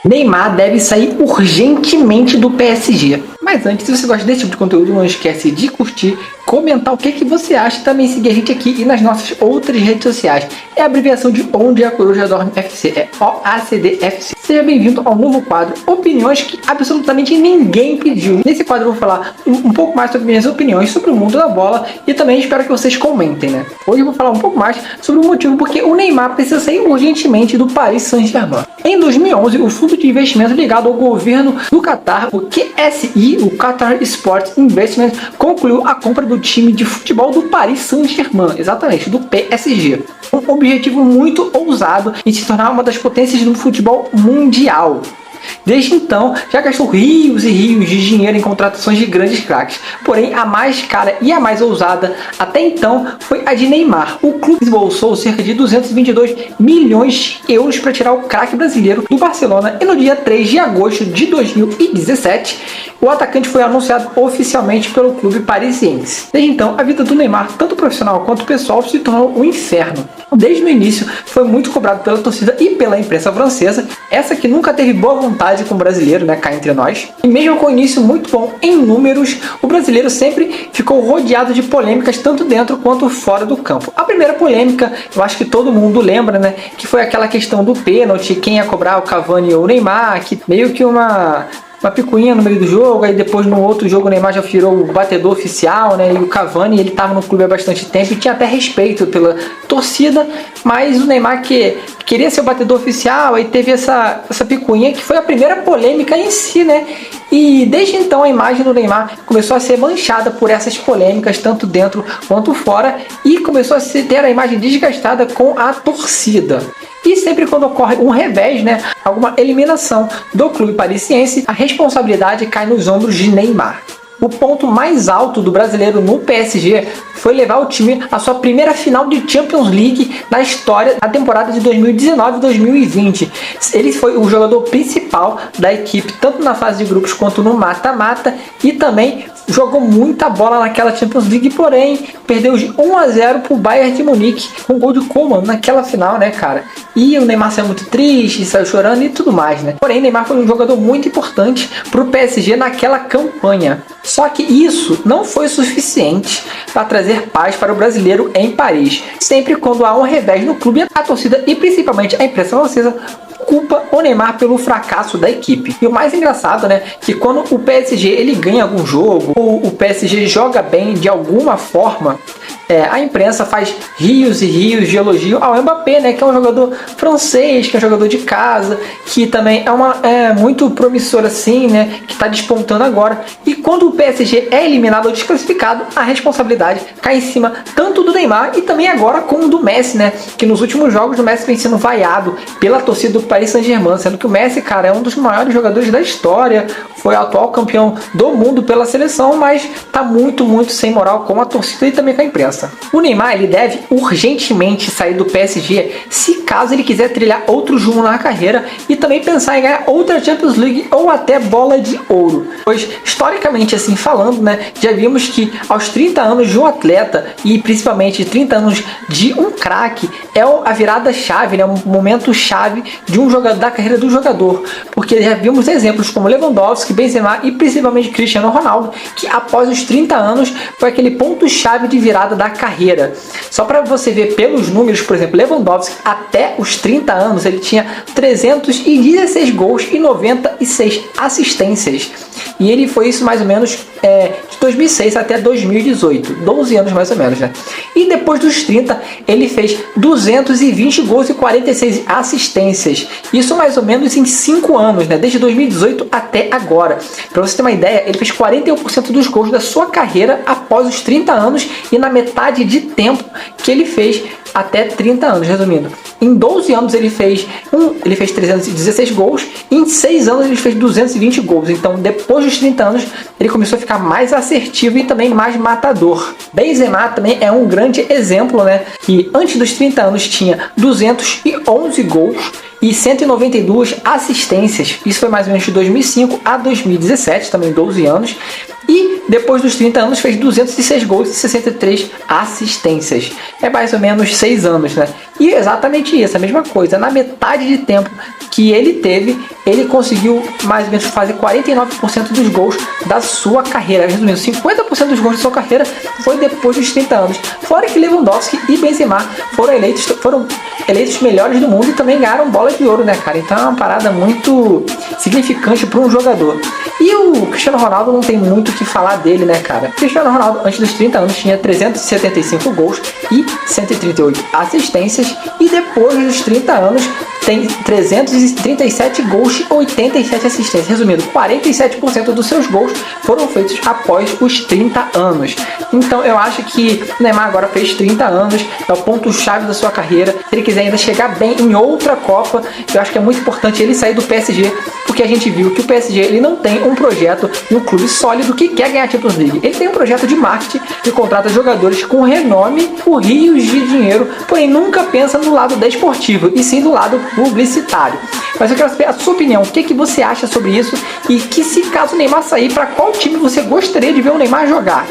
Neymar deve sair urgentemente do PSG. Mas antes, se você gosta desse tipo de conteúdo, não esquece de curtir, comentar o que você acha e também seguir a gente aqui e nas nossas outras redes sociais. É a abreviação de Onde a Coruja Dorme FC, é OACDFC. Seja bem-vindo ao novo quadro Opiniões que absolutamente ninguém pediu. Nesse quadro eu vou falar um pouco mais sobre minhas opiniões sobre o mundo da bola e também espero que vocês comentem, né? Hoje eu vou falar um pouco mais sobre o motivo porque o Neymar precisa sair urgentemente do Paris Saint-Germain. Em 2011, o fundo de investimento ligado ao governo do Qatar, o QSI, o Qatar Sports Investment, concluiu a compra do time de futebol do Paris Saint-Germain, exatamente, do PSG. Um objetivo muito ousado em se tornar uma das potências do futebol mundial. Desde então, já gastou rios e rios de dinheiro em contratações de grandes craques. Porém, a mais cara e a mais ousada até então foi a de Neymar. O clube desembolsou cerca de 222 milhões de euros para tirar o craque brasileiro do Barcelona e no dia 3 de agosto de 2017, o atacante foi anunciado oficialmente pelo clube parisiense. Desde então, a vida do Neymar, tanto profissional quanto pessoal, se tornou um inferno. Desde o início, foi muito cobrado pela torcida e pela imprensa francesa, essa que nunca teve boa vontade com o brasileiro, né, cá entre nós. E mesmo com o início muito bom em números, o brasileiro sempre ficou rodeado de polêmicas tanto dentro quanto fora do campo. A primeira polêmica, eu acho que todo mundo lembra, né, que foi aquela questão do pênalti, quem ia cobrar, o Cavani ou o Neymar, que meio que uma picuinha no meio do jogo, aí depois no outro jogo o Neymar já virou o batedor oficial, né? E o Cavani, ele estava no clube há bastante tempo e tinha até respeito pela torcida, mas o Neymar que queria ser o batedor oficial, aí teve essa picuinha que foi a primeira polêmica em si, né? E desde então a imagem do Neymar começou a ser manchada por essas polêmicas, tanto dentro quanto fora, e começou a ter a imagem desgastada com a torcida. E sempre quando ocorre um revés, né, alguma eliminação do clube parisiense, a responsabilidade cai nos ombros de Neymar. O ponto mais alto do brasileiro no PSG foi levar o time à sua primeira final de Champions League na história da temporada de 2019-2020. Ele foi o jogador principal da equipe, tanto na fase de grupos quanto no mata-mata, e também jogou muita bola naquela Champions League, porém perdeu de 1-0 pro Bayern de Munique com gol de Coman naquela final, né, cara? E o Neymar saiu muito triste, saiu chorando e tudo mais, né? Porém, Neymar foi um jogador muito importante pro PSG naquela campanha. Só que isso não foi suficiente para trazer paz para o brasileiro em Paris. Sempre quando há um revés no clube, a torcida e principalmente a imprensa francesa culpa o Neymar pelo fracasso da equipe. E o mais engraçado, né, que quando o PSG ele ganha algum jogo, ou o PSG joga bem de alguma forma, a imprensa faz rios e rios de elogio ao Mbappé, né, que é um jogador francês, que é um jogador de casa, que também é muito promissor assim, né, que está despontando agora. E quando o PSG é eliminado ou desclassificado, a responsabilidade cai em cima tanto do Neymar e também agora como do Messi, né, que nos últimos jogos o Messi vem sendo vaiado pela torcida do Paris Saint-Germain, sendo que o Messi, cara, é um dos maiores jogadores da história, foi atual campeão do mundo pela seleção, mas tá muito sem moral com a torcida e também com a imprensa. O Neymar ele deve urgentemente sair do PSG se caso ele quiser trilhar outro rumo na carreira e também pensar em ganhar outra Champions League ou até bola de ouro. Pois, historicamente assim falando, né, já vimos que aos 30 anos de um atleta e principalmente 30 anos de um craque é a virada-chave, né, um momento-chave de um jogador, da carreira do jogador. Porque já vimos exemplos como Lewandowski, Benzema e principalmente Cristiano Ronaldo, que após os 30 anos foi aquele ponto-chave de virada da carreira. Só para você ver pelos números, por exemplo, Lewandowski até os 30 anos ele tinha 316 gols e 96 assistências. E ele foi isso mais ou menos de 2006 até 2018, 12 anos mais ou menos, né? E depois dos 30 ele fez 220 gols e 46 assistências. Isso mais ou menos em 5 anos, né? Desde 2018 até agora. Para você ter uma ideia, ele fez 41% dos gols da sua carreira após os 30 anos e na metade de tempo que ele fez até 30 anos, resumindo. Em 12 anos ele fez 316 gols e em 6 anos ele fez 220 gols. Então, depois dos 30 anos, ele começou a ficar mais assertivo e também mais matador. Benzema também é um grande exemplo, né? Que antes dos 30 anos tinha 211 gols e 192 assistências. Isso foi mais ou menos de 2005 a 2017, também 12 anos. E depois dos 30 anos fez 206 gols e 63 assistências. É mais ou menos 6 anos, né? E exatamente isso, a mesma coisa. Na metade de tempo que ele teve, ele conseguiu mais ou menos fazer 49% dos gols da sua carreira. Resumindo, 50% dos gols da sua carreira foi depois dos 30 anos. Fora que Lewandowski e Benzema foram eleitos melhores do mundo e também ganharam bola de ouro, né, cara? Então é uma parada muito significante para um jogador. E o Cristiano Ronaldo não tem muito o que falar dele, né, cara? O Cristiano Ronaldo, antes dos 30 anos, tinha 375 gols e 138 assistências. E depois dos 30 anos, tem 337 gols e 87 assistências. Resumindo, 47% dos seus gols foram feitos após os 30 anos. Então eu acho que o Neymar agora fez 30 anos, é o ponto-chave da sua carreira. Se ele quiser ainda chegar bem em outra Copa, eu acho que é muito importante ele sair do PSG, porque a gente viu que o PSG ele não tem um projeto, um clube sólido que quer ganhar a Champions League. Ele tem um projeto de marketing que contrata jogadores com renome por rios de dinheiro, porém nunca pensa no lado desportivo, e sim do lado publicitário. Mas eu quero saber a sua opinião, o que você acha sobre isso, e que se caso o Neymar sair, para qual time você gostaria de ver o Neymar jogar?